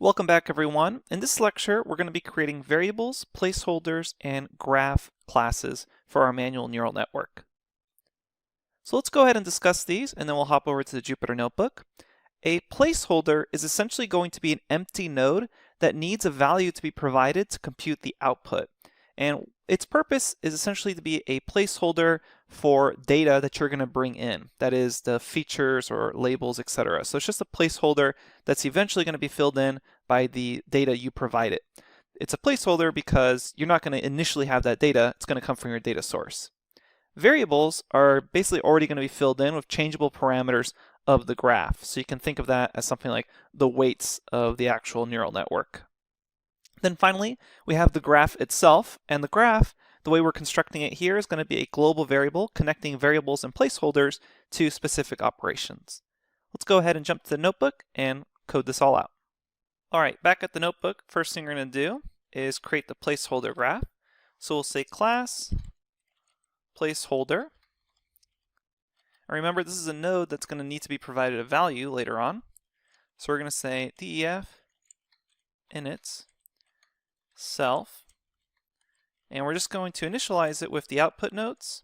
Welcome back, everyone. In this lecture, we're going to be creating variables, placeholders, and graph classes for our manual neural network. So let's go ahead and discuss these, and then we'll hop over to the Jupyter Notebook. A placeholder is essentially going to be an empty node that needs a value to be provided to compute the output. And its purpose is essentially to be a placeholder for data that you're going to bring in. That is the features or labels, etc. So it's just a placeholder that's eventually going to be filled in by the data you provide it. It's a placeholder because you're not going to initially have that data. It's going to come from your data source. Variables are basically already going to be filled in with changeable parameters of the graph. So you can think of that as something like the weights of the actual neural network. Then finally, we have the graph itself, and the graph, the way we're constructing it here, is going to be a global variable connecting variables and placeholders to specific operations. Let's go ahead and jump to the notebook and code this all out. All right, back at the notebook, first thing we're going to do is create the placeholder graph. So we'll say class placeholder. And remember, this is a node that's going to need to be provided a value later on. So we're going to say def init self, and we're just going to initialize it with the output nodes,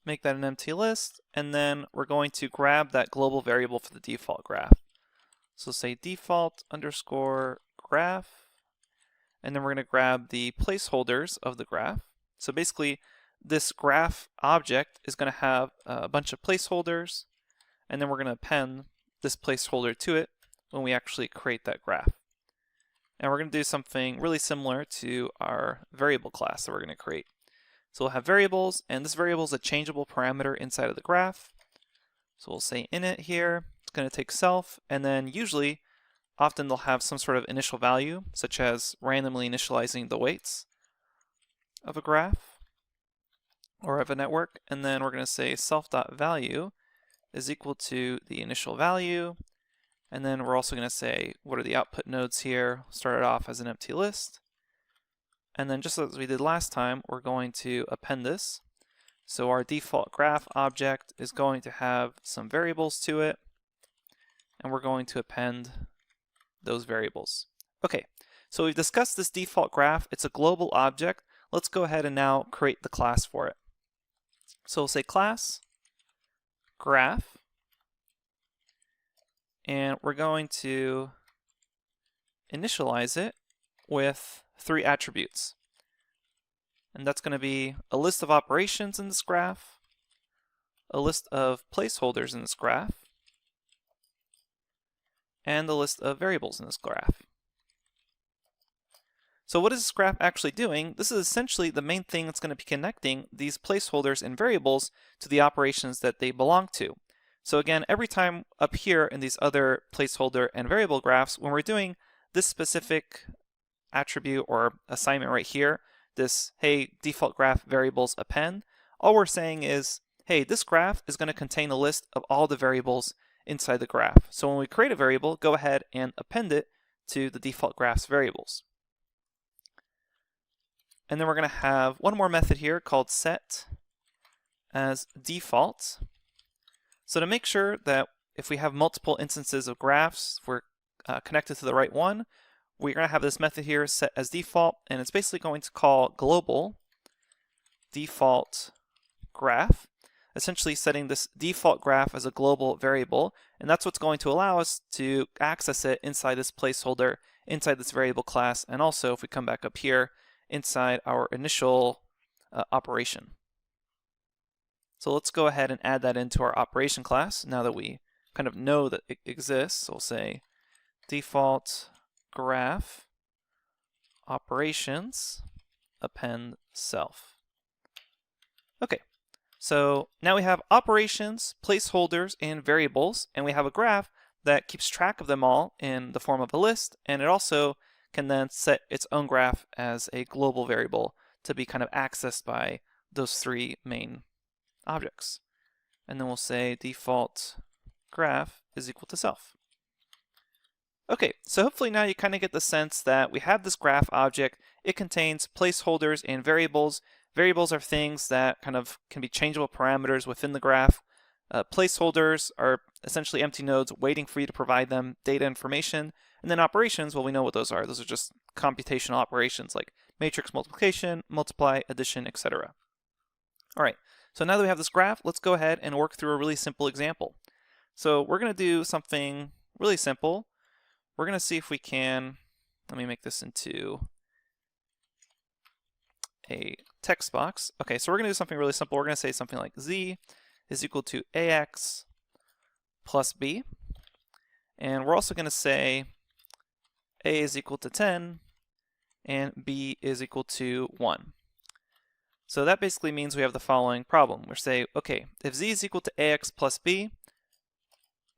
make that an empty list, and then we're going to grab that global variable for the default graph. So say default underscore graph, and then we're going to grab the placeholders of the graph. So basically, this graph object is going to have a bunch of placeholders, and then we're going to append this placeholder to it when we actually create that graph. And we're going to do something really similar to our variable class that we're going to create. So we'll have variables, and this variable is a changeable parameter inside of the graph. So we'll say init here. It's going to take self, and then usually, often they'll have some sort of initial value, such as randomly initializing the weights of a graph or of a network. And then we're going to say self.value is equal to the initial value. And then we're also going to say, what are the output nodes here? Start it off as an empty list. And then just as we did last time, we're going to append this. So our default graph object is going to have some variables to it, and we're going to append those variables. Okay, so we've discussed this default graph. It's a global object. Let's go ahead and now create the class for it. So we'll say class graph, and we're going to initialize it with 3 attributes. And that's going to be a list of operations in this graph, a list of placeholders in this graph, and the list of variables in this graph. So what is this graph actually doing? This is essentially the main thing that's going to be connecting these placeholders and variables to the operations that they belong to. So again, every time up here in these other placeholder and variable graphs, when we're doing this specific attribute or assignment right here, this, hey, default graph variables append, all we're saying is, hey, this graph is going to contain a list of all the variables inside the graph. So when we create a variable, go ahead and append it to the default graph's variables. And then we're going to have one more method here called set as default. So to make sure that if we have multiple instances of graphs, we're connected to the right one, we're going to have this method here set as default, and it's basically going to call global default graph, essentially setting this default graph as a global variable, and that's what's going to allow us to access it inside this placeholder, inside this variable class, and also if we come back up here, inside our initial operation. So let's go ahead and add that into our operation class now that we kind of know that it exists. So we'll say default graph operations append self. Okay, so now we have operations, placeholders, and variables, and we have a graph that keeps track of them all in the form of a list, and it also can then set its own graph as a global variable to be kind of accessed by those 3 main objects. And then we'll say default graph is equal to self. Okay, so hopefully now you kind of get the sense that we have this graph object. It contains placeholders and variables. Variables are things that kind of can be changeable parameters within the graph. Placeholders are essentially empty nodes waiting for you to provide them data information. And then operations, well, we know what those are. Those are just computational operations like matrix multiplication, multiply, addition, etc. All right, so now that we have this graph, let's go ahead and work through a really simple example. So we're going to do something really simple. We're going to see if we can, let me make this into a text box. Okay, so we're going to do something really simple. We're going to say something like z is equal to ax plus b. And we're also going to say a is equal to 10 and b is equal to 1. So that basically means we have the following problem. We say, okay, if z is equal to ax plus b,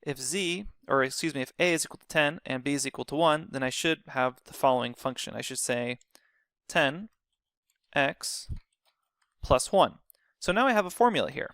if a is equal to 10 and b is equal to 1, then I should have the following function. I should say 10x plus 1. So now I have a formula here.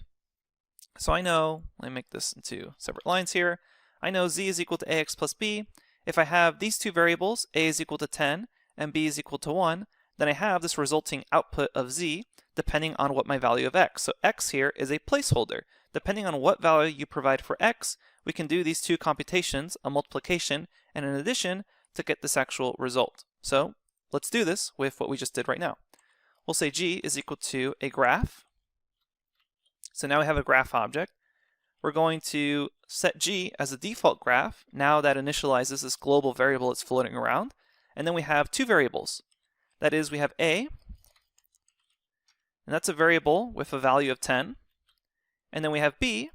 So I know, let me make this into separate lines here. I know z is equal to ax plus b. If I have these two variables, a is equal to 10 and b is equal to 1, then I have this resulting output of z depending on what my value of x. So x here is a placeholder. Depending on what value you provide for x, we can do these two computations, a multiplication and an addition, to get this actual result. So let's do this with what we just did right now. We'll say g is equal to a graph. So now we have a graph object. We're going to set g as a default graph. Now that initializes this global variable that's floating around. And then we have two variables. That is, we have a, and that's a variable with a value of 10. And then we have b,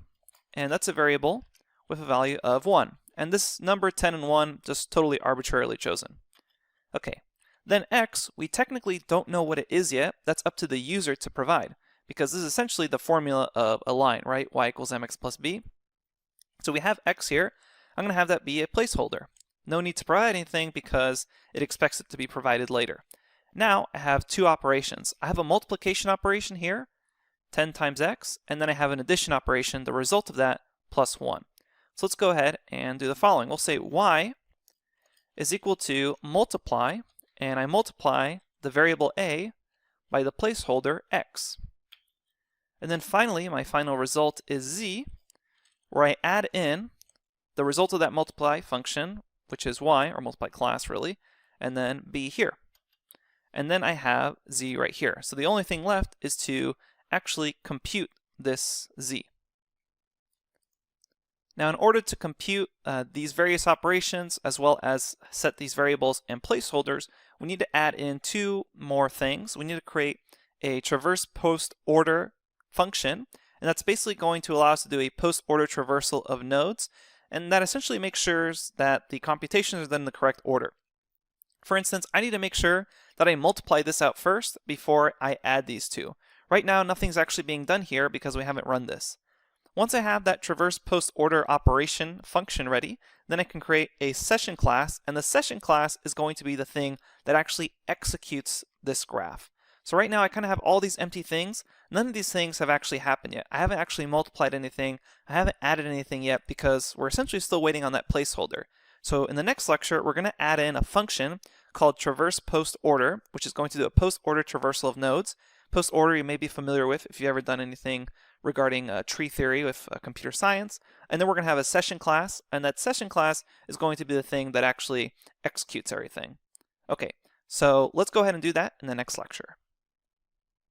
and that's a variable with a value of 1. And this number 10 and 1 just totally arbitrarily chosen. Okay, then x, we technically don't know what it is yet. That's up to the user to provide, because this is essentially the formula of a line, right? Y equals mx plus b. So we have x here. I'm going to have that be a placeholder. No need to provide anything because it expects it to be provided later. Now I have two operations. I have a multiplication operation here, 10 times x, and then I have an addition operation, the result of that, plus 1. So let's go ahead and do the following. We'll say y is equal to multiply, and I multiply the variable a by the placeholder x. And then finally, my final result is z, where I add in the result of that multiply function, which is y, or multiply class really, and then b here. And then I have z right here. So the only thing left is to actually compute this z. Now in order to compute these various operations as well as set these variables and placeholders, we need to add in two more things. We need to create a traverse post order function, and that's basically going to allow us to do a post order traversal of nodes, and that essentially makes sure that the computations are done in the correct order. For instance, I need to make sure that I multiply this out first before I add these two. Right now, nothing's actually being done here because we haven't run this. Once I have that traverse post order operation function ready, then I can create a session class, and the session class is going to be the thing that actually executes this graph. So right now I kind of have all these empty things. None of these things have actually happened yet. I haven't actually multiplied anything. I haven't added anything yet because we're essentially still waiting on that placeholder. So in the next lecture, we're going to add in a function called traverse post order, which is going to do a post order traversal of nodes. Post order you may be familiar with if you've ever done anything regarding tree theory with computer science. And then we're going to have a session class, and that session class is going to be the thing that actually executes everything. Okay, so let's go ahead and do that in the next lecture.